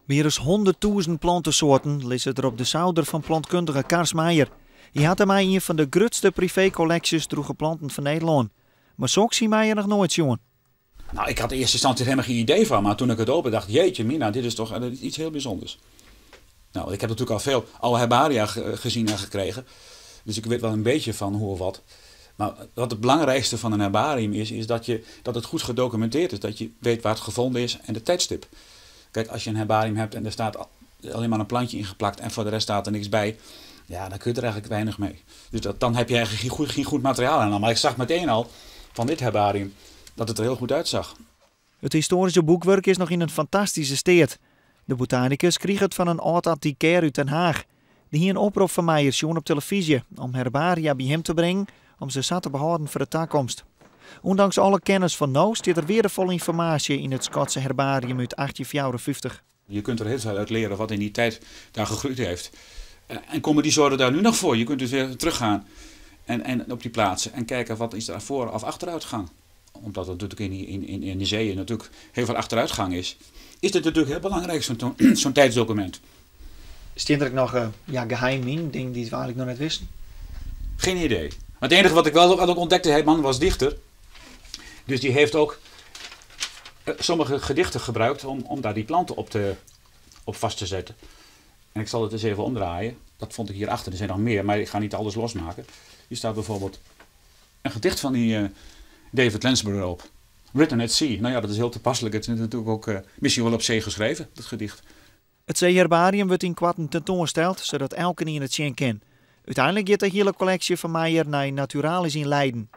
Meer dan 100.000 plantensoorten lezen er op de zolder van plantkundige Kars Meijer. Hij had ermee een van de grootste privécollecties droege planten van Nederland. Maar zo zie Meijer nog nooit jongen. Nou, ik had in eerste instantie helemaal geen idee van, maar toen ik het open dacht, jeetje mina, dit is toch iets heel bijzonders. Nou, ik heb natuurlijk al alle herbaria gezien en gekregen, dus ik weet wel een beetje van hoe of wat. Maar wat het belangrijkste van een herbarium is dat het goed gedocumenteerd is, dat je weet waar het gevonden is en de tijdstip. Kijk, als je een herbarium hebt en er staat alleen maar een plantje ingeplakt en voor de rest staat er niks bij, ja, dan kun je er eigenlijk weinig mee. Dus dan heb je eigenlijk geen goed materiaal aan. Maar ik zag meteen al van dit herbarium dat het er heel goed uitzag. Het historische boekwerk is nog in een fantastische staat. De botanicus kreeg het van een oud antiquair uit Den Haag. Die hier een oproep van Meijer shown op televisie om herbaria bij hem te brengen om ze zat te behouden voor de toekomst. Ondanks alle kennis van nu staat er waardevolle informatie in het Schotse herbarium uit 1854. Je kunt er heel veel uit leren wat in die tijd daar gegroeid heeft. En komen die soorten daar nu nog voor? Je kunt dus weer teruggaan en op die plaatsen en kijken wat is daar voor of achteruitgang. Omdat er natuurlijk in de zeeën natuurlijk heel veel achteruitgang is dit natuurlijk heel belangrijk, zo'n tijdsdocument. Staat er nog geheim in, dingen die we eigenlijk nog net wisten? Geen idee. Maar het enige wat ik wel ontdekte, hij man was dichter. Dus die heeft ook sommige gedichten gebruikt om daar die planten op vast te zetten. En ik zal het eens even omdraaien. Dat vond ik hierachter. Er zijn nog meer, maar ik ga niet alles losmaken. Hier staat bijvoorbeeld een gedicht van die David Lansbury op. Written at Sea. Nou ja, dat is heel toepasselijk. Het is natuurlijk ook misschien wel op zee geschreven, dat gedicht. Het zeeherbarium wordt in kwarten tentoongesteld, zodat elke in het zien kan. Uiteindelijk gaat de hele collectie van Meijer naar Naturalis in Leiden.